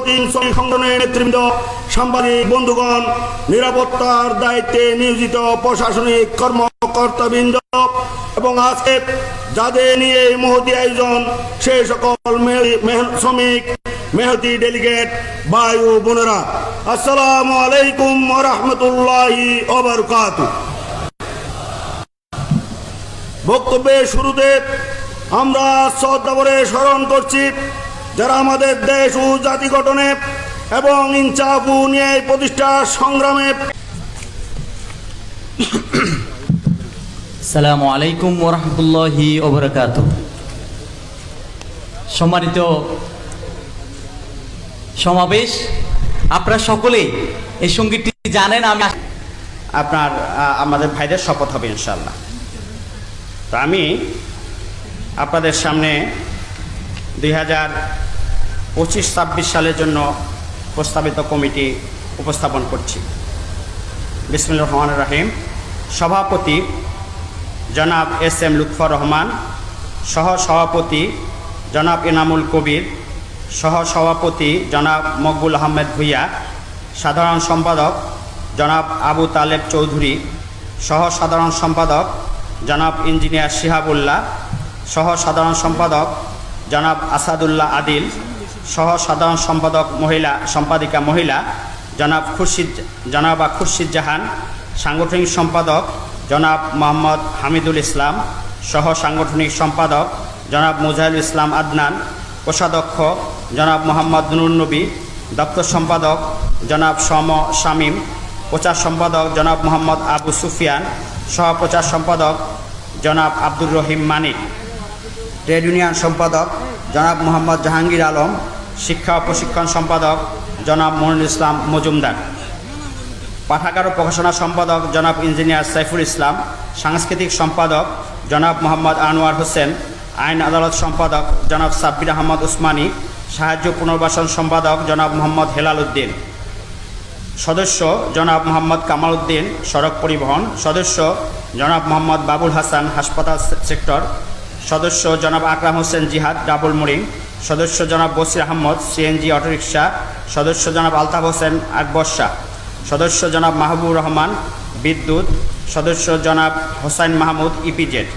সভাপতি, শ্রমিক সংগঠনের নেতৃবৃন্দ, সাংবাদিক বন্ধুগণ, নিরাপত্তার দায়িত্বে নিয়োজিত প্রশাসনিক কর্মকর্তাবৃন্দ এবং আজকে যাদের নিয়ে এই মহতী আয়োজন সে সকল শ্রমিক মেহতি ডেলিগেট ভাই ও বোনেরা, আসসালামু আলাইকুম ওয়া রাহমাতুল্লাহি ওয়া বারাকাতুহু। বক্তব্যের শুরুতে আমরা শ্রদ্ধা ভরে স্মরণ করছি যারা আমাদের দেশ ও জাতি গঠনে এবং ইনসাফ ও ন্যায় প্রতিষ্ঠার সংগ্রামে। আসসালামু আলাইকুম ওয়া রাহমাতুল্লাহি ওয়া বারাকাতুহু। সম্মানিত সমাবেশ, আপনারা সকলেই এই সঙ্গীতটি জানেন। আমি আমাদের ভাইদের শপথ হবে ইনশাআল্লাহ। তো আমি আপনাদের সামনে 2025-26 সালের জন্য প্রস্তাবিত কমিটি উপস্থাপন করছি। বিসমিল্লাহির রহমানির রহিম। সভাপতি জনাব এস.এম. লুৎফর রহমান, সহ সভাপতি জনাব এনামুল কবির, সহ সভাপতি জনাব মকবুল আহমেদ ভূঁইয়া, সাধারণ সম্পাদক জনাব আবু তালেব চৌধুরী, সহ সাধারণ সম্পাদক জনাব ইঞ্জিনিয়ার শিহাবুল্লাহ, সহ সাধারণ সম্পাদক জনাব আসাদুল্লাহ আদিল, সহ সাধারণ সম্পাদক সম্পাদিকা মহিলা জনাবা খুরশিদ জাহান, সাংগঠনিক সম্পাদক জনাব মোহাম্মদ হামিদুল ইসলাম, সহ সাংগঠনিক সম্পাদক জনাব মুজাহিদুল ইসলাম আদনান, কোষাধ্যক্ষ জনাব মোহাম্মদ নুরুন নবী, দপ্তর সম্পাদক জনাব শামীম, প্রচার সম্পাদক জনাব মোহাম্মদ আবু সুফিয়ান, সহ প্রচার সম্পাদক জনাব আব্দুর রহিম মানিক, ট্রেড ইউনিয়ন সম্পাদক জনাব মোহাম্মদ জাহাঙ্গীর আলম, শিক্ষা ও প্রশিক্ষণ সম্পাদক জনাব মনিরুল ইসলাম মজুমদার, পাঠাগার ও প্রকাশনা সম্পাদক জনাব ইঞ্জিনিয়ার সাইফুল ইসলাম, সাংস্কৃতিক সম্পাদক জনাব মোহাম্মদ আনোয়ার হোসেন, আইন আদালত সম্পাদক জনাব সাব্বির আহমদ উসমানী, সাহায্য পুনর্বাসন সম্পাদক জনাব মোহাম্মদ হেলাল উদ্দিন, সদস্য জনাব মোহাম্মদ কামাল উদ্দিন, সড়ক পরিবহন, সদস্য জনাব মোহাম্মদ বাবুল হাসান, হাসপাতাল সেক্টর, সদস্য জনাব আকরাম হোসেন জিহাদ, ডাবল মোরিং, সদস্য জনাব বসির আহমদ, সিএনজি অটোরিকশা, সদস্য জনাব আলতাফ হোসেন আকবর শাহ, সদস্য জনাব মাহবুবুর রহমান, বিদ্যুৎ, সদস্য জনাব হোসাইন মাহমুদ, ইপিজেড,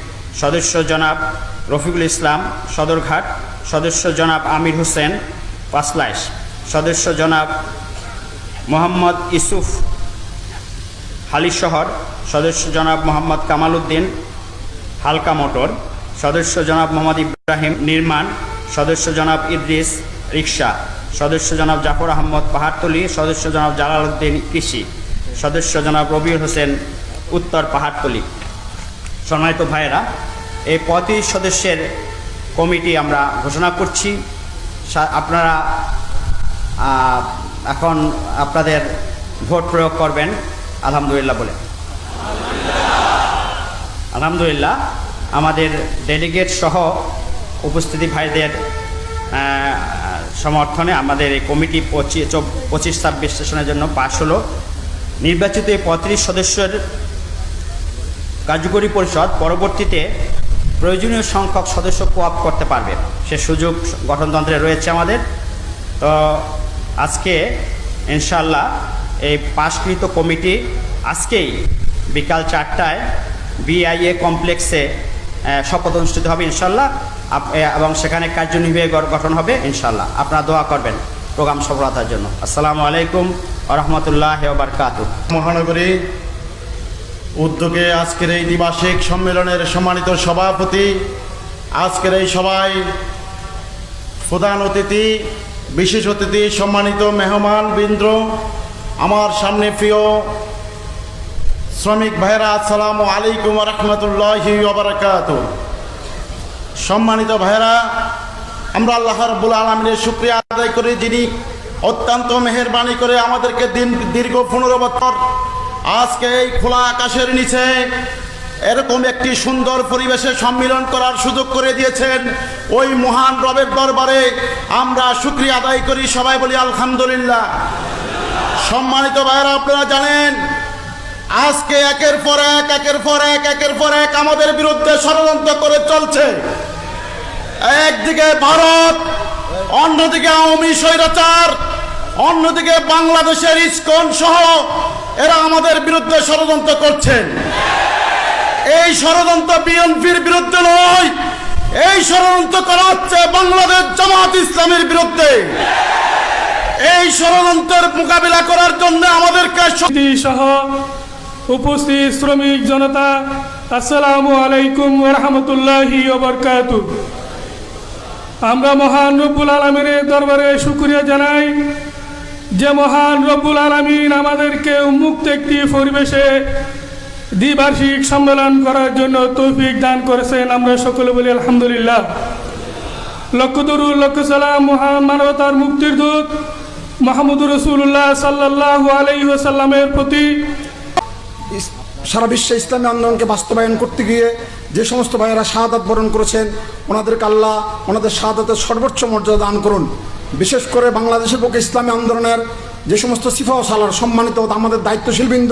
সদস্য জনাব রফিকুল ইসলাম, সদরঘাট, সদস্য জনাব আমির হোসেন, পাঁচলাইশ, সদস্য জনাব মোহাম্মদ ইসুফ, হালিশহর, সদস্য জনাব মোহাম্মদ কামাল উদ্দিন, হালকা মোটর, সদস্য জনাব মোহাম্মদ ইব্রাহিম, নির্মাণ, সদস্য জনাব ইদ্রিস, রিক্সা, সদস্য জনাব জাফর আহমদ, পাহাড়তলি, সদস্য জনাব জালাল উদ্দিন, কৃষি, সদস্য জনাব রবিউল হোসেন, উত্তর পাহাড়তলি। সম্মানিত ভাইয়েরা, এই 35 সদস্যের কমিটি আমরা ঘোষণা করছি। আপনারা এখন আপনাদের ভোট প্রয়োগ করবেন আলহামদুলিল্লাহ বলে। আলহামদুলিল্লাহ, আমাদের ডেলিগেট সহ উপস্থিতি ভাইদের সমর্থনে আমাদের এই কমিটি 25-26 সেশনের জন্য পাশ হলো। নির্বাচিত এই 35 সদস্যের কার্যকরী পরিষদ পরবর্তীতে প্রয়োজনীয় সংখ্যক সদস্য কোঅপ করতে পারবে, সে সুযোগ গঠনতন্ত্রে রয়েছে আমাদের। তো আজকে ইনশাআল্লাহ এই পাশকৃত কমিটি আজকেই বিকাল 4টায় বিআইএ কমপ্লেক্সে শপথ অনুষ্ঠিত হবে ইনশাআল্লাহ, এবং সেখানে কার্যনির্বাহী গঠন হবে ইনশাআল্লাহ। আপনারা দোয়া করবেন প্রোগ্রাম সফলতার জন্য। আসসালামু আলাইকুম ওয়া রাহমাতুল্লাহি ওয়া বারাকাতুহু। মহানগরী উদ্যোগে আজকের এই দ্বিবার্ষিক সম্মেলনের সম্মানিত সভাপতি, আজকের এই সভায় প্রধান অতিথি, বিশেষ অতিথি, সম্মানিত মেহমান বৃন্দ, আমার সামনে প্রিয় শ্রমিক ভাইরা, আসসালামু আলাইকুম ওয়া রাহমাতুল্লাহি ওয়া বারাকাতুহু। সম্মানিত ভাইরা, আমরা আল্লাহ রাব্বুল আলামিনের শুকরিয়া আদায় করি, যিনি অত্যন্ত মেহেরবানি করে আমাদেরকে দীর্ঘ 15 বছর আজকে এই খোলা আকাশের নিচে এরকম একটি সুন্দর পরিবেশে সম্মিলন করার সুযোগ করে দিয়েছেন। ওই মহান রবের দরবারে আমরা শুকরিয়া আদায় করি, সবাই বলি আলহামদুলিল্লাহ। সম্মানিত ভাইরা, আপনারা জানেন আজকে একের পর এক আমাদের বিরুদ্ধে ষড়যন্ত্র করে চলছে। একদিকে ভারত, অন্যদিকে আওয়ামী স্বৈরাচার, অন্যদিকে বাংলাদেশের ইসকন সহ এরা আমাদের বিরুদ্ধে ষড়যন্ত্র করছেন। এই ষড়যন্ত্র বিএনপির বিরুদ্ধে নয়, এই ষড়যন্ত্র করা হচ্ছে বাংলাদেশ জামাত ইসলামের বিরুদ্ধে। এই ষড়যন্ত্রের মোকাবিলা করার জন্য আমাদেরকে সহ উপস্থিত শ্রমিক জনতা, আসসালামু আলাইকুম ওয়া রাহমাতুল্লাহি ওয়া বারাকাতুহু। আমরা মহান রব্বুল আলামিনের দরবারে শুকরিয়া জানাই যে মহান রব্বুল আলামিন আমাদেরকে উন্মুক্ত একটি পরিবেশে দ্বিবার্ষিক সম্মেলন করার জন্য তৌফিক দান করেছেন। আমরা সকলে বলি আলহামদুলিল্লাহ। লক্ষ দরুদ লক্ষ সালাম মহান মানবতার মুক্তির দূত মুহাম্মদুর রাসূলুল্লাহ সাল্লাল্লাহু আলাইহি ওয়াসাল্লামের প্রতি। সারা বিশ্বে ইসলামী আন্দোলনকে বাস্তবায়ন করতে গিয়ে যে সমস্ত ভাইয়েরা শাহাদাত বরণ করেছেন, ওনাদেরকে আল্লাহ ওনাদের শাহাদাতের সর্বোচ্চ মর্যাদা দান করুন। বিশেষ করে বাংলাদেশের পক্ষে ইসলামী আন্দোলনের যে সমস্ত সিফা ও সালার সম্মানিত আমাদের দায়িত্বশীলবৃন্দ,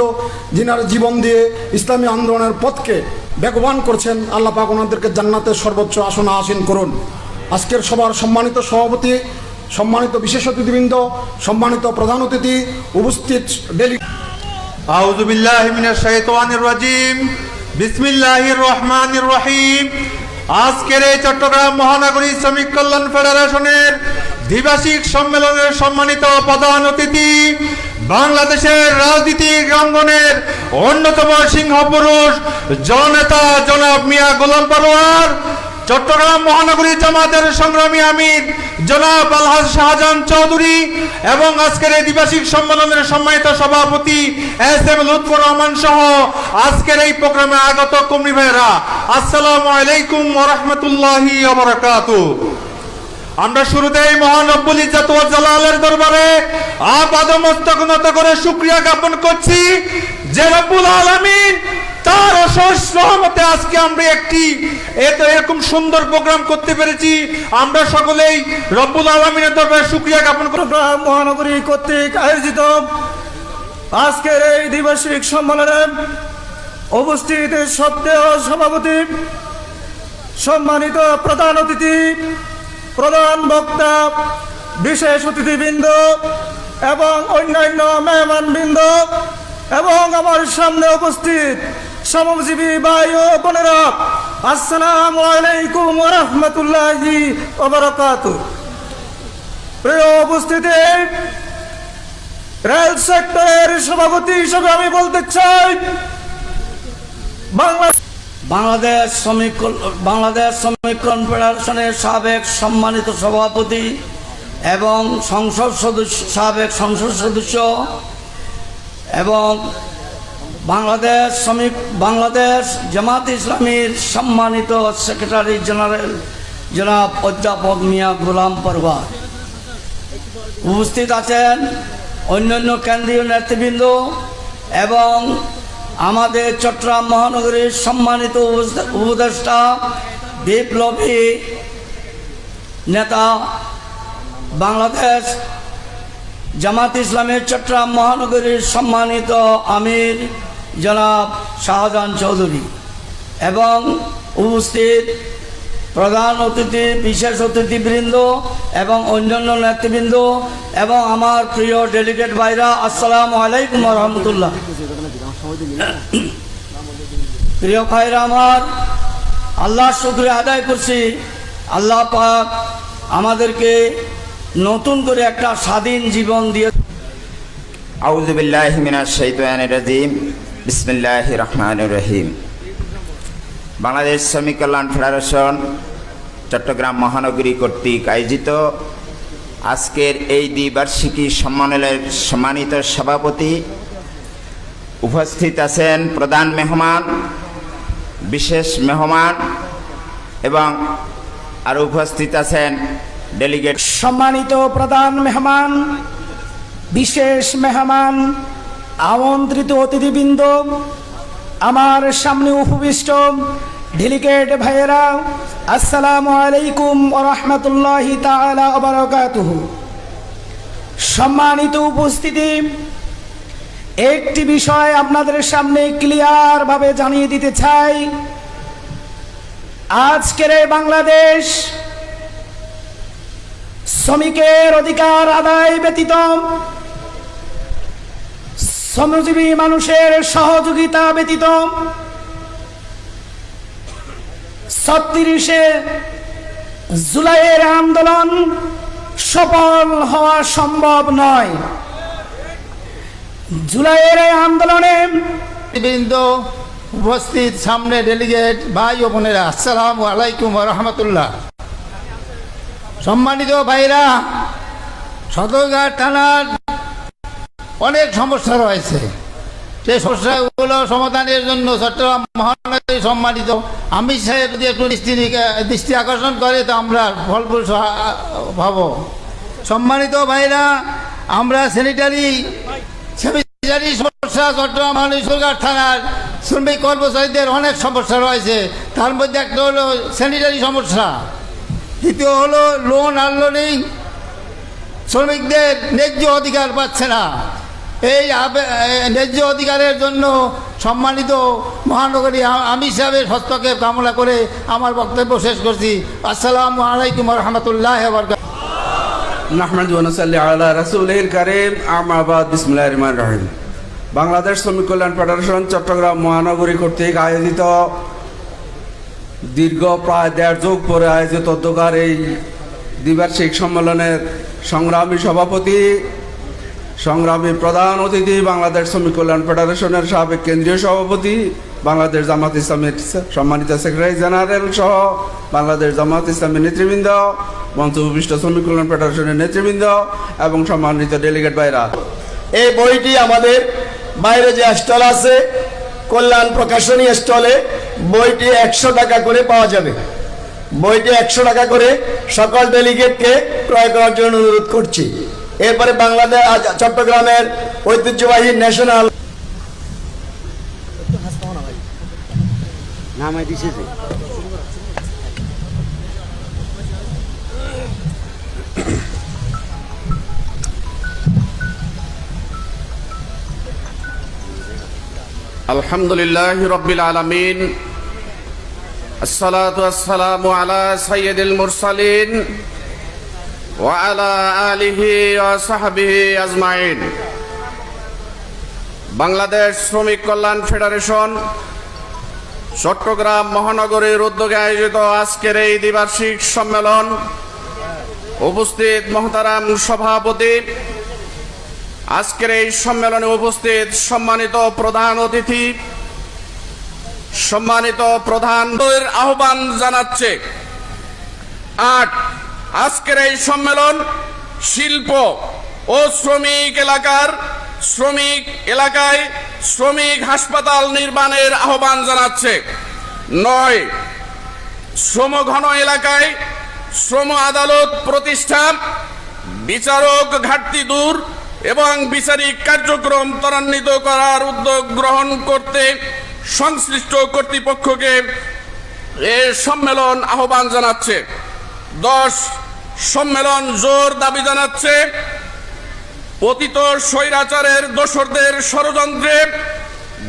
যিনারা জীবন দিয়ে ইসলামী আন্দোলনের পথকে বেগবান করছেন, আল্লাহ পাক ওনাদেরকে জান্নাতের সর্বোচ্চ আসনে আসীন করুন। আজকের সবার সম্মানিত সভাপতি, সম্মানিত বিশেষ অতিথিবৃন্দ, সম্মানিত প্রধান অতিথি, উপস্থিত আউযু বিল্লাহি মিনাশ শাইতানির রাজিম, বিসমিল্লাহির রহমানির রহিম। আজকের এই চট্টগ্রাম মহানগরী শ্রমিক কল্যাণ ফেডারেশনের দ্বিবার্ষিক সম্মেলনের সম্মানিত প্রধান অতিথি, বাংলাদেশের রাজনীতিক অঙ্গনের অন্যতম সিংহপুরুষ জননেতা জনাব মিয়া গোলাম পরোয়ার, চট্টগ্রাম মহানগরী জামাতের সংগ্রামী আমির জনাব আলহাজ শাহজাহান চৌধুরী এবং আজকের এই দ্বিবার্ষিক সম্মেলনের সম্মানিত সভাপতি এস এম লুৎফর রহমান সহ আজকের এই প্রোগ্রামে আগত কর্মী ভাইয়েরা, আসসালামু আলাইকুম ওয়া রাহমাতুল্লাহি ওয়া বারাকাতুহু। আমরা শুরুতেই মহান রব্বুল ইজ্জত ওয়াল জালালের দরবারে আপাদমস্তক নত করে শুকরিয়া জ্ঞাপন করছি যে রব্বুল আলামিন তার অশেষ রহমতে আজকে আমরা এরকম সুন্দর প্রোগ্রাম করতে পেরেছি। আমরা সকলেই রব্বুল আলামিনের দরবারে শুকরিয়া জ্ঞাপন করি। মহানগরী কর্তৃক আয়োজিত আজকের এই দ্বিবার্ষিক সম্মেলনে উপস্থিত শ্রদ্ধেয় সভাপতি, সম্মানিত প্রধান অতিথি, প্রধান বক্তা, বিশেষ অতিথিবৃন্দ এবং অন্যান্য মেহমানবৃন্দ এবং আমার সামনে উপস্থিত শ্রমজীবী ভাই ও বোনেরা, আসসালামু আলাইকুম ওয়া রাহমাতুল্লাহি ওয়া বারাকাতুহু। প্রিয় উপস্থিতি, রেল সেক্টরের সভাপতি হিসেবে আমি বলতে চাই, বাংলাদেশ শ্রমিক কনফেডারেশনের সাবেক সম্মানিত সভাপতি এবং সাবেক সংসদ সদস্য এবং বাংলাদেশ জামাত ইসলামীর সম্মানিত সেক্রেটারি জেনারেল জনাব অধ্যাপক মিয়া গোলাম পরোয়ার, উপস্থিত আছেন অন্যান্য কেন্দ্রীয় নেতৃবৃন্দ এবং আমাদের চট্টগ্রাম মহানগরীর সম্মানিত উপদেষ্টা, বিপ্লবী নেতা, বাংলাদেশ জামাত ইসলামের চট্টগ্রাম মহানগরীর সম্মানিত আমির জনাব শাহজাহান চৌধুরী এবং উপস্থিত প্রধান অতিথি, বিশেষ অতিথিবৃন্দ এবং অন্যান্য নেতৃবৃন্দ এবং আমার প্রিয় ডেলিগেট ভাইরা, আসসালামু আলাইকুম ওয়া রাহমাতুল্লাহ। প্রিয় ভাইরা আমার, আল্লাহর শুকরিয়া আদায় করছি, আল্লাহ পাক আমাদেরকে নতুন করে একটা স্বাধীন জীবন দিয়ে। আউযু বিল্লাহি মিনাশ শাইতানির রাজিম, বিসমিল্লাহির রহমানির রহিম। বাংলাদেশ শ্রমিক কল্যাণ ফেডারেশন চট্টগ্রাম মহানগরী কর্তৃক আয়োজিত আজকের এই দ্বিবার্ষিকী সম্মেলনের সম্মানিত সভাপতি, উপস্থিত আছেন প্রধান মেহমান, বিশেষ মেহমান এবং আর উপস্থিত আছেন ডেলিগেট। সম্মানিত প্রধান মেহমান, বিশেষ মেহমান, আমন্ত্রিত অতিথিবৃন্দ, আমার সামনে উপবিষ্ট ডেলিগেট ভাইয়েরা, আসসালামু আলাইকুম ওয়া রাহমাতুল্লাহি তাআলা ওয়া বারাকাতুহু। সম্মানিত উপস্থিতি, একটি বিষয় আপনাদের সামনে ক্লিয়ার ভাবে জানিয়ে দিতে চাই। আজকের এই বাংলাদেশ শ্রমিকের অধিকার আদায় ব্যতীত শ্রমজীবী মানুষের সহযোগিতা ব্যতীত 36 জুলাইয়ের আন্দোলন সফল হওয়া সম্ভব নয়। জুলাইয়ের এই আন্দোলনে বৃন্দ, উপস্থিত সামনে ডেলিগেট ভাই ও বোনেরা, আসসালামু আলাইকুম রহমতুল্লাহ। সম্মানিত ভাইরা, সদরঘাট থানার অনেক সমস্যা রয়েছে। সেই সমস্যাগুলো সমাধানের জন্য চট্টগ্রাম মহানগরী সম্মানিত আমির সাহেব যদি একটু দৃষ্টি আকর্ষণ করে তো আমরা ফলপ্রসূ হব। সম্মানিত ভাইরা, আমরা স্যানিটারি সমস্যা, চট্টগ্রাম মহানগরী সদরঘাট থানার শ্রমিক কর্মচারীদের অনেক সমস্যা রয়েছে। তার মধ্যে একটা হলো স্যানিটারি সমস্যা, দ্বিতীয় হলো লোন আনলোডিং, শ্রমিকদের ন্যায্য অধিকার পাচ্ছে না। এই ন্যায্য অধিকারের জন্য সম্মানিত মহানগরী আমির সাহেবের হস্তক্ষেপ কামনা করে আমার বক্তব্য শেষ করছি। আসসালামু আলাইকুম রহমতুল্লাহ। নাহমাদু ওয়া নুসাল্লি আলা রাসূলিল কারীম, আম্মা বাদ, বিসমিল্লাহির রহমানির রহিম। বাংলাদেশ শ্রমিক কল্যাণ ফেডারেশন চট্টগ্রাম মহানগরী কর্তৃক আয়োজিত দীর্ঘ প্রায় 1.5 যুগ পরে আয়োজিত অধ্যকার এই দ্বিবার্ষিক সম্মেলনের সংগ্রামী সভাপতি, সংগ্রামী প্রধান অতিথি, বাংলাদেশ শ্রমিক কল্যাণ ফেডারেশনের সাবেক কেন্দ্রীয় সভাপতি, বাংলাদেশ জামাত ইসলামের সম্মানিত সেক্রেটারি জেনারেল সহ বাংলাদেশ জামাত ইসলামের নেতৃবৃন্দ, মঞ্চ উপবিষ্ট শ্রমিক কল্যাণ ফেডারেশনের নেতৃবৃন্দ এবং সম্মানিত ডেলিগেট ভাইরা, এই বইটি আমাদের বাইরে যে স্টল আছে কল্যাণ প্রকাশনী স্টলে বইটি 100 টাকা করে পাওয়া যাবে। বইটি 100 টাকা করে সকল ডেলিগেটকে ক্রয় করার জন্য অনুরোধ করছি। এরপরে বাংলাদেশ চট্টগ্রামের ঐতিহ্যবাহী ন্যাশনাল আলহামদুলিল্লাহ রাব্বিল আলামিন, আসসালাতু আসসালামু আলা সাইয়্যিদিল মুরসালিন ওয়া আলা আলিহি ওয়া সাহবিহি আজমাইন। বাংলাদেশ শ্রমিক কল্যাণ ফেডারেশন চট্টগ্রাম মহানগরীর উদ্যোগে আয়োজিত আজকের এই দ্বিবার্ষিক সম্মেলন, উপস্থিত মহতারাম সভাপতি, আজকের এই সম্মেলনে উপস্থিত সম্মানিত প্রধান অতিথি, সম্মানিত প্রধানের আহ্বান জানাচ্ছে। 8 আজকের এই সম্মেলন শিল্প ও শ্রমিক এলাকায় শ্রমিক হাসপাতাল নির্মাণের আহ্বান জানাচ্ছে। 9 শ্রমঘন এলাকায় শ্রম আদালত প্রতিষ্ঠা, বিচারক ঘাটতি দূর এবং বিচারিক কার্যক্রম ত্বরান্বিত করার উদ্যোগ গ্রহণ করতে সংশ্লিষ্ট কর্তৃপক্ষকে এ সম্মেলন আহ্বান জানাচ্ছে। 10 সম্মেলন জোর দাবি জানাচ্ছে পতিত স্বৈরাচারের দোসরদের ষড়যন্ত্রে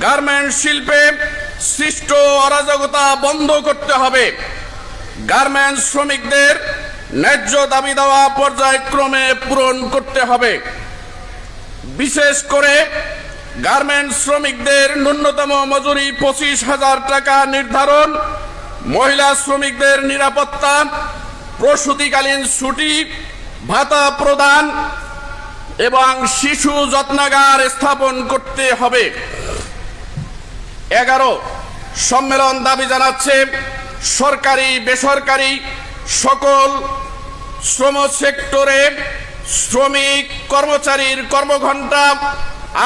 গার্মেন্টস শিল্পে সৃষ্ট অরাজকতা বন্ধ করতে হবে। গার্মেন্টস শ্রমিকদের ন্যায্য দাবি দেওয়া পর্যায়ক্রমে পূরণ করতে হবে। বিশেষ করে গার্মেন্টস শ্রমিকদের ন্যূনতম মজুরি 25,000 টাকা নির্ধারণ, মহিলা শ্রমিকদের নিরাপত্তা, প্রসূতিকালীন ছুটি ভাতা প্রদান এবং শিশু যত্নাগার স্থাপন করতে হবে। 11 সম্মেলন দাবি জানাচ্ছে সরকারি বেসরকারি সকল শ্রম সেক্টরে শ্রমিক কর্মচারীর কর্মঘণ্টা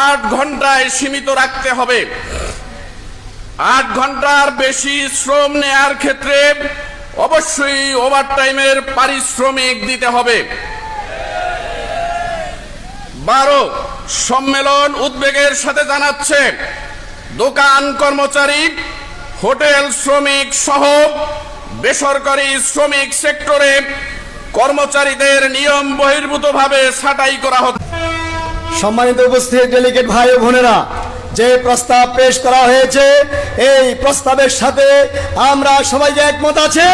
8 ঘন্টায় সীমিত রাখতে হবে। 8 ঘন্টার বেশি শ্রম নেয়ার ক্ষেত্রে অবশ্যই ওভারটাইমের পারিশ্রমিক দিতে হবে। 12 সম্মেলন উদ্বেগের সাথে জানাচ্ছে দোকান কর্মচারী, হোটেল শ্রমিক সহ বেসরকারি শ্রমিক সেক্টরে কর্মচারীদের নিয়ম বহির্ভূতভাবে ছাঁটাই করা হচ্ছে। সম্মানিত উপস্থিত ডেলিগেট ভাই ও বোনেরা, যে প্রস্তাব পেশ করা হয়েছে এই প্রস্তাবের সাথে আমরা সবাই একমত আছে।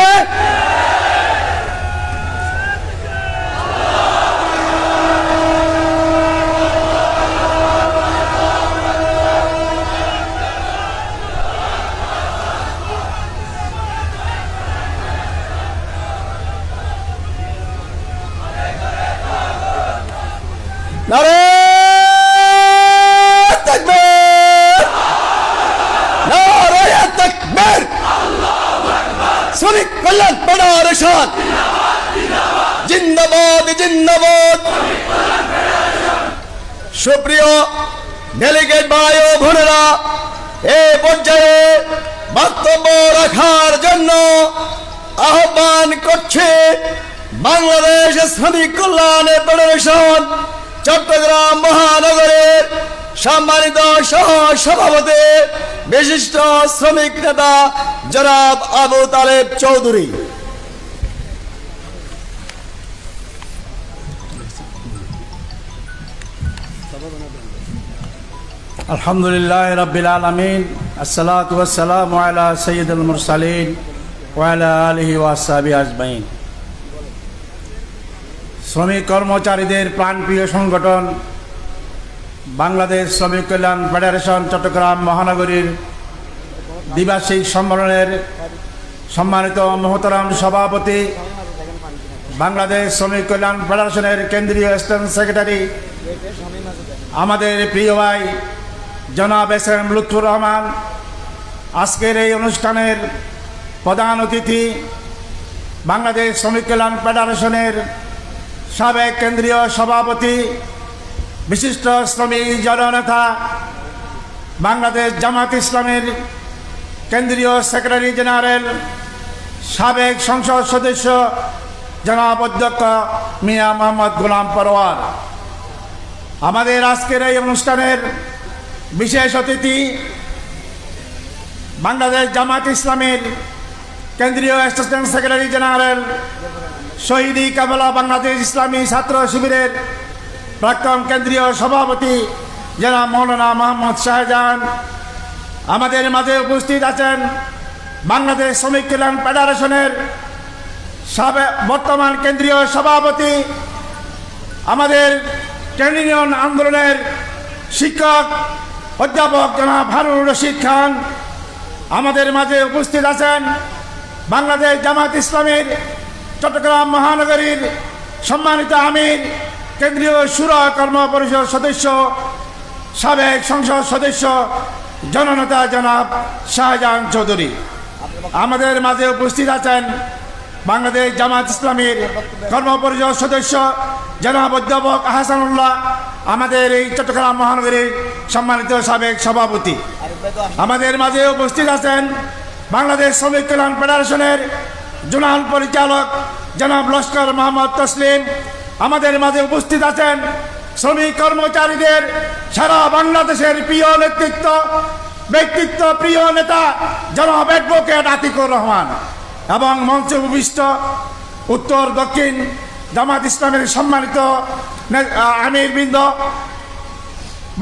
নারে তাকবীর, নারে তাকবীর। শ্রমিক কল্যাণ ফেডারেশন জিন্দাবাদ, জিন্দাবাদ। সুপ্রিয় ডেলিগেট ভাই ও বোনেরা, এই পর্যায়ে বক্তব্য রাখার জন্য আহ্বান করছে বাংলাদেশ শ্রমিক কল্যাণ ফেডারেশন চট্টগ্রাম মহানগরের সম্মানিত সহ সভাপতি বিশিষ্ট শ্রমিক নেতা জনাব আবু তালেব চৌধুরী। আলহামদুলিল্লাহ রাব্বিল আলামিন, আসসালাতু ওয়াসসালামু আলা সাইয়্যিদিল মুরসালিন ওয়া আলা আলিহি ওয়া আসহাবিহি আজমাইন। শ্রমিক কর্মচারীদের প্রাণপ্রিয় সংগঠন বাংলাদেশ শ্রমিক কল্যাণ ফেডারেশন চট্টগ্রাম মহানগরীর দ্বিবার্ষিক সম্মেলনের সম্মানিত মহতরম সভাপতি, বাংলাদেশ শ্রমিক কল্যাণ ফেডারেশনের কেন্দ্রীয় স্ট্যান্ড সেক্রেটারি আমাদের প্রিয় ভাই জনাব এস এম লুৎফুর রহমান, আজকের এই অনুষ্ঠানের প্রধান অতিথি বাংলাদেশ শ্রমিক কল্যাণ ফেডারেশনের সাবেক কেন্দ্রীয় সভাপতি, বিশিষ্ট শ্রমিক জননেতা, বাংলাদেশ জামাত ইসলামের কেন্দ্রীয় সেক্রেটারি জেনারেল, সাবেক সংসদ সদস্য জনাব অধ্যক্ষ মিয়া মোহাম্মদ গোলাম পরওয়ার। আমাদের আজকের এই অনুষ্ঠানের বিশেষ অতিথি বাংলাদেশ জামাত ইসলামের কেন্দ্রীয় অ্যাসিস্ট্যান্ট সেক্রেটারি জেনারেল, শহীদি কাফেলা বাংলাদেশ ইসলামী ছাত্র শিবিরের প্রাক্তন কেন্দ্রীয় সভাপতি জনাব মৌলানা মোহাম্মদ শাহজাহান। আমাদের মাঝে উপস্থিত আছেন বাংলাদেশ শ্রমিক কল্যাণ ফেডারেশনের বর্তমান কেন্দ্রীয় সভাপতি, আমাদের ট্রেড ইউনিয়ন আন্দোলনের শিক্ষক অধ্যাপক জনাব হারুন রশিদ খান। আমাদের মাঝে উপস্থিত আছেন বাংলাদেশ জামাত ইসলামের চট্টগ্রাম মহানগরীর সম্মানিত আমির, কেন্দ্রীয় শুরা কর্ম পরিষদ সদস্য, সাবেক সংসদ সদস্য জননেতা জনাব শাহজাহান চৌধুরী। আমাদের মাঝে উপস্থিত আছেন বাংলাদেশ জামাত ইসলামের কর্ম পরিষদ সদস্য জনাব অধ্যাপক আহসানুল্লাহ, আমাদের এই চট্টগ্রাম মহানগরীর সম্মানিত সাবেক সভাপতি। আমাদের মাঝে উপস্থিত আছেন বাংলাদেশ শ্রমিক কল্যাণ ফেডারেশনের জোনাল পরিচালক জনাব লস্কর মোহাম্মদ তসলিম। আমাদের মাঝে উপস্থিত আছেন শ্রমিক কর্মচারীদের সারা বাংলাদেশের প্রিয় ব্যক্তিত্ব প্রিয় নেতা জনাব অ্যাডভোকেট আতিকুর রহমান, এবং মঞ্চে উপবিষ্ট উত্তর দক্ষিণ জামাত ইসলামের সম্মানিত আমিরবৃন্দ,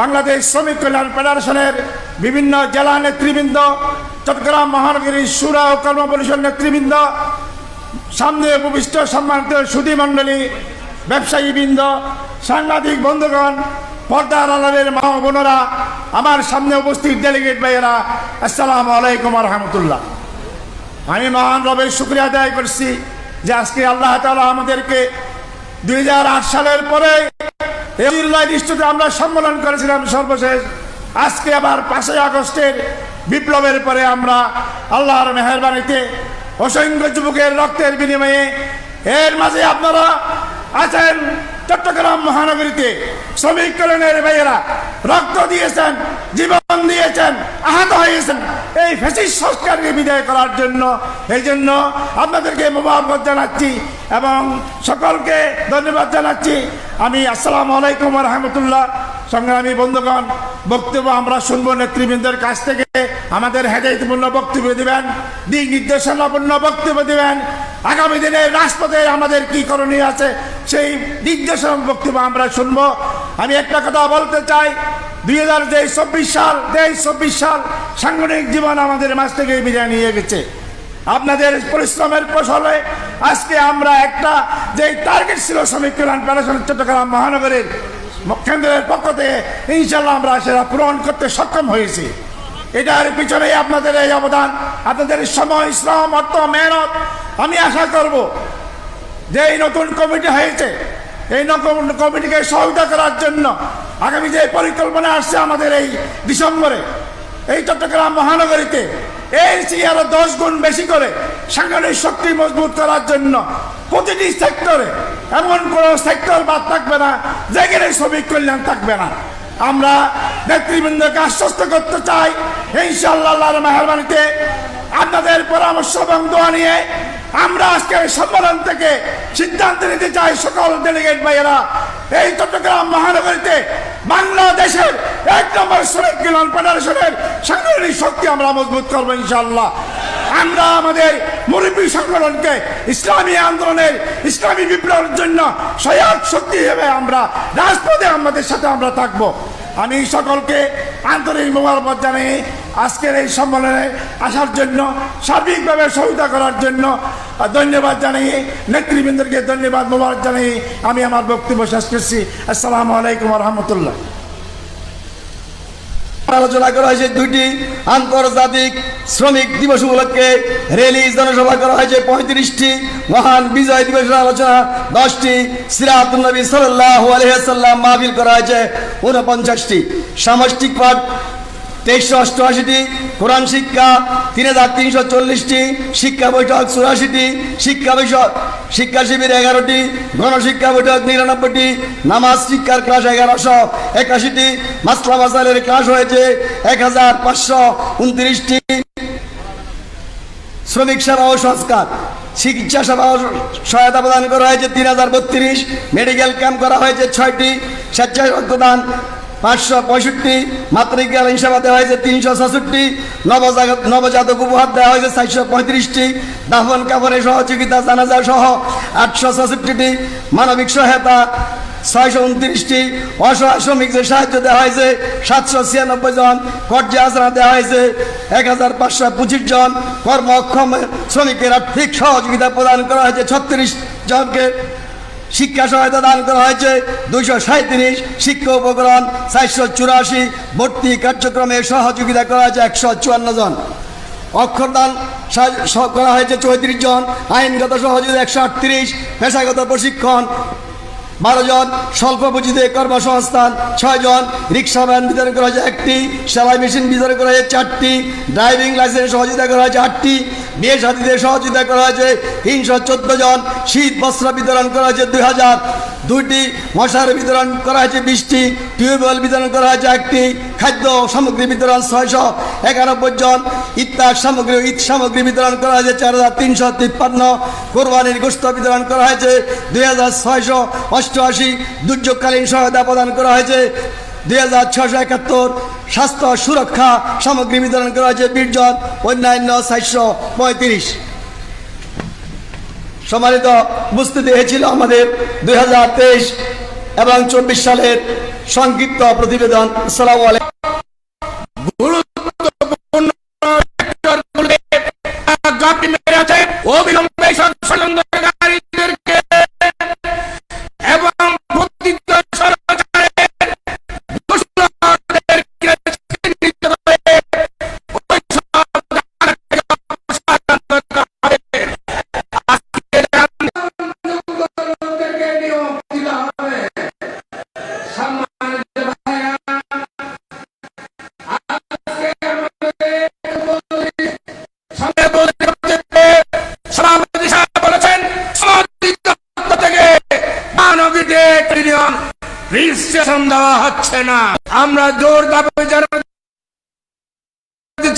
বাংলাদেশ শ্রমিক কল্যাণ ফেডারেশনের বিভিন্ন জেলা নেতৃবৃন্দ, চট্টগ্রাম মহানগরীর শুরা ও কর্ম পরিষদ নেতৃবৃন্দ, সামনে উপবিষ্ট সম্মানিত সুধী মণ্ডলী, ব্যবসায়ীবৃন্দ, সাংবাদিক বন্ধুগণ, পর্দার আড়ালের মা ও বোনেরা, আমার সামনে উপস্থিত ডেলিগেট ভাইয়েরা, আসসালামু আলাইকুম রহমতুল্লাহ। আমি মহান রবের শুকরিয়া আদায় করছি যে আজকে আল্লাহ তাআলা আমাদেরকে 2008 সালের পরে ডিস্ট্রিক্টে আমরা সম্মেলন করেছিলাম সর্বশেষ। আজকে আবার 5 আগস্টের বিপ্লবের পরে আমরা আল্লাহর মেহেরবানিতে অসংখ্য যুবকের রক্তের বিনিময়ে এর মাঝে আপনারা আছেন চট্টগ্রাম মহানগরীতে শ্রমিক কল্যাণের ভাইয়েরা রক্ত দিয়েছেন, জীবন দিয়েছেন, আহত হয়েছেন এই ফ্যাসিস্ট সংস্কারকে বিদায় করার জন্য। এই জন্য আপনাদেরকে মোবারকবাদ জানাচ্ছি এবং সকলকে ধন্যবাদ জানাচ্ছি। আমি আসসালামু আলাইকুম রহমতুল্লাহ। সংগ্রামী বন্ধুগণ, বক্তব্য আমরা শুনবো নেতৃবৃন্দের কাছ থেকে। আমাদের হেদায়েতপূর্ণ বক্তব্য দিবেন, দিক নির্দেশনাপূর্ণ বক্তব্য দিবেন, আগামী দিনের রাজপথে আমাদের কি করণীয় আছে সেই দিক নির্দেশনা বক্তব্য আমরা শুনবো। আমি একটা কথা বলতে চাই, 2024 সাল সাংগঠনিক জীবন আমাদের মাঝ থেকে বিদায় নিয়ে গেছে। আপনাদের পরিশ্রমের ফসলে আজকে আমরা একটা যে টার্গেট ছিল শ্রমিক কল্যাণ ফেডারেশন চট্টগ্রাম মহানগরের কেন্দ্রের পক্ষ থেকে ইনশাল্লাহ আমরা সেটা পূরণ করতে সক্ষম হয়েছি। এটার পিছনে আপনাদের এই অবদান, আপনাদের সময়, শ্রম, অর্থ, মেহনত। আমি আশা করব যে এই নতুন কমিটি হয়েছে এই কমিটিকে সহযোগিতা করার জন্য আগামী যে পরিকল্পনা আসছে আমাদের এই ডিসেম্বরে এই চট্টগ্রাম মহানগরীতে এর চেয়ে আরো 10 গুণ বেশি করে সাংগঠনিক শক্তি মজবুত করার জন্য প্রতিটি সেক্টরে এমন কোন সেক্টর বাদ থাকবে না যেখানে শ্রমিক কল্যাণ থাকবে না। আমরা নেতৃবৃন্দকে আশ্বস্ত করতে চাই, ইনশাআল্লাহ আল্লাহর মেহেরবানিতে আপনাদের পরামর্শ এবং দোয়া নিয়ে আমরা আজকে সম্মেলন থেকে সিদ্ধান্ত নিতে চাই সকল ডেলিগেট ভাইয়েরা এই চট্টগ্রাম মহানগরীতে বাংলাদেশের 1 নম্বর শ্রমিক কল্যাণ ফেডারেশনের সাংগঠনিক শক্তি আমরা মজবুত করবো ইনশাআল্লাহ। আমরা আমাদের মুরব্বী সংগঠনকে ইসলামী আন্দোলনের ইসলামী বিপ্লবের জন্য সহায়ক শক্তি হিসেবে আমরা রাজপথে আমাদের সাথে আমরা থাকবো। আমি সকলকে আন্তরিক মোবারকবাদ জানিয়ে আজকের এই সম্মেলনে আসার জন্য সার্বিকভাবে সহায়তা করার জন্য ধন্যবাদ জানিয়ে নেতৃবৃন্দকে ধন্যবাদ মোবারক জানিয়ে আমি আমার বক্তব্য শেষ করছি। আসসালামু আলাইকুম ওয়া রাহমাতুল্লাহ। আলোচনা করা হয়েছে 2টি আন্তর্জাতিক শ্রমিক দিবস উপলক্ষে র্যালি জনসভা করা হয়েছে 35টি, মহান বিজয় দিবসের আলোচনা 10টি, সিরাতুন নবী সাল্লাল্লাহু আলাইহি ওয়াসাল্লাম মাহফিল করা হয়েছে 49টি, সামষ্টিক পাঠ 2388টি, কোরআন শিক্ষা 3340টি, শিক্ষা বৈঠক 84টি, শিক্ষা শিবির 11টি, গণশিক্ষা বৈঠক 99টি, নামাজ শিক্ষার ক্লাস 1181টি, মাসলা মাসাইলের ক্লাস হয়েছে 1529টি, শ্রমিক সেবা ও সংস্কার চিকিৎসা সেবা ও সহায়তা প্রদান করা হয়েছে 3032, মেডিকেল ক্যাম্প করা হয়েছে 6টি, স্বেচ্ছায় রক্তদান 565, মাতৃকাল সেবা দেওয়া হয়েছে 366, নবজাতক উপহার দেওয়া হয়েছে 435টি, দাফন কাফনের সহযোগিতা জানাজা সহ 866টি, মানবিক সহায়তা 629টি, অসহায় শ্রমিকদের সাহায্য দেওয়া হয়েছে 796 জন, কর্জে আশ্রয় দেওয়া হয়েছে 1525 জন, কর্মক্ষম শ্রমিকের আর্থিক সহযোগিতা প্রদান করা হয়েছে 36 জনকে, শিক্ষা সহায়তা দান করা হয়েছে 237, শিক্ষা উপকরণ 484, ভর্তি কার্যক্রমে সহযোগিতা করা হয়েছে 154 জন, অক্ষরদান করা হয়েছে 34 জন, আইনগত সহযোগিতা 138, পেশাগত প্রশিক্ষণ 12 জন, স্বল্প পুঁজিতে কর্মসংস্থান 6 জন, রিক্সা ভ্যান বিতরণ করা হয়েছে 1টি, সেলাই মেশিন বিতরণ করা হয়েছে 4টি, ড্রাইভিং লাইসেন্স সহযোগিতা করা হয়েছে 8টি, বিয়ে শাদীতে সহযোগিতা করা হয়েছে 314 জন, শীত বস্ত্র বিতরণ করা হয়েছে 2000, 2টি মশার বিতরণ করা হয়েছে 20টি, টিউবওয়েল বিতরণ করা হয়েছে 1টি, খাদ্য সামগ্রী বিতরণ 691 জন, ইফতার সামগ্রী ঈদ সামগ্রী বিতরণ করা হয়েছে 4353, কোরবানির গোশত বিতরণ করা হয়েছে 2688, দুর্যোগকালীন সহায়তা প্রদান করা হয়েছে 2671, স্বাস্থ্য সুরক্ষা সামগ্রী বিতরণ করা হয়েছে 20 জন, অন্যান্য 435। সম্মানিত উপস্থিতি হয়েছিল আমাদের 2023 এবং 24 সালের সংক্ষিপ্ত প্রতিবেদন। আসসালামু আলাইকুম। দেওয়া হচ্ছে না, আমরা জোর দাবি জানাতে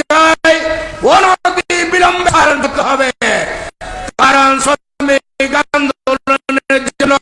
চাই অনতি বিলম্বে করতে হবে, কারণ শ্রমিক আন্দোলনের জন্য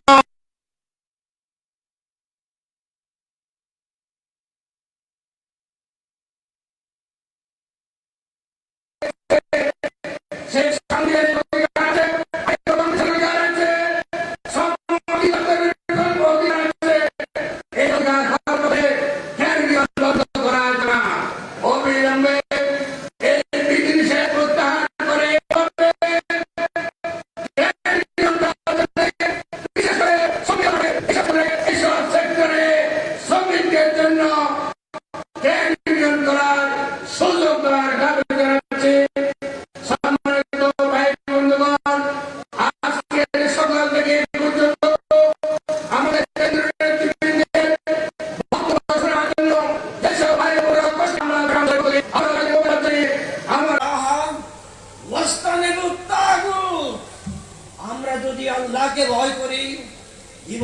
সুযোগ দেওয়ার দাবি জানাচ্ছি।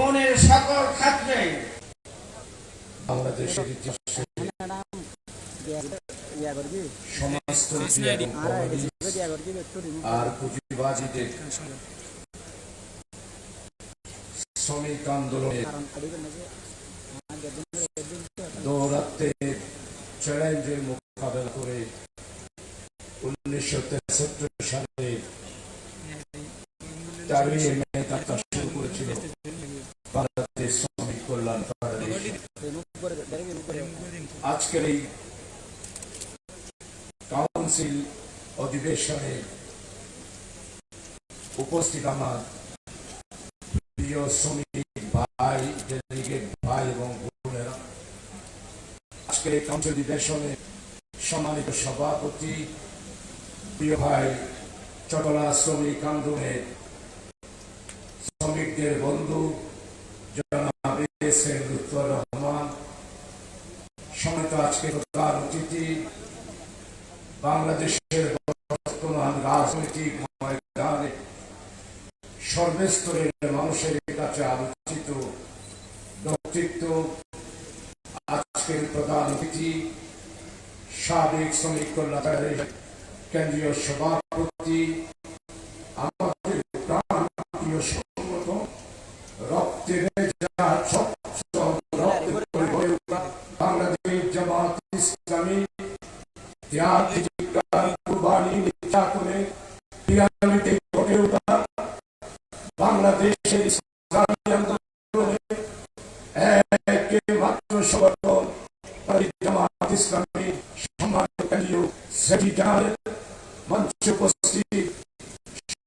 জীবনের সকল ক্ষেত্রে বাংলাদেশের ইতিহাসে সমাজতন্ত্রী এবং কমিউনিস্ট আর পুঁজিবাদীদের শ্রমিক আন্দোলনের দৌরাত্মে চ্যালেঞ্জের মোকাবেলা করে 1973 সালে 4 মে যাত্রা শুরু করেছিল বাংলাদেশ শ্রমিক কল্যাণ ফেডারেশন। আজকের এই কাউন্সিল অধিবেশনে উপস্থিত আমার প্রিয় শ্রমিক ভাই, ডেলিগেট ভাই এবং বোনেরা, আজকের এই কাউন্সিল অধিবেশনে সম্মানিত সভাপতি, প্রিয় ভাই, চটলা শ্রমিক আন্দোলনের শ্রমিকদের বন্ধু জনাব এস.এম. লুৎফর রহমান, সমেত আজকে প্রধান অতিথি, বাংলাদেশের বর্তমান রাজনৈতিক ময়দানে সর্বস্তরের মানুষের কাছে আলোচিত ব্যক্তিত্ব, আজকের প্রধান অতিথি, সাবেক শ্রমিক কল্যাণ ফেডারেশন কেন্দ্রীয় সভাপতি, আমাদের প্রাণপ্রিয় সংগঠন রক্তে ভেজা বাংলাদেশ জামাত ইসলামী বাংলাদেশের ইসলামী আন্দোলনে একমাত্র সংগঠন জামাত ইসলামী সম্মানিত কেন্দ্রীয় সেক্রেটারি মঞ্চে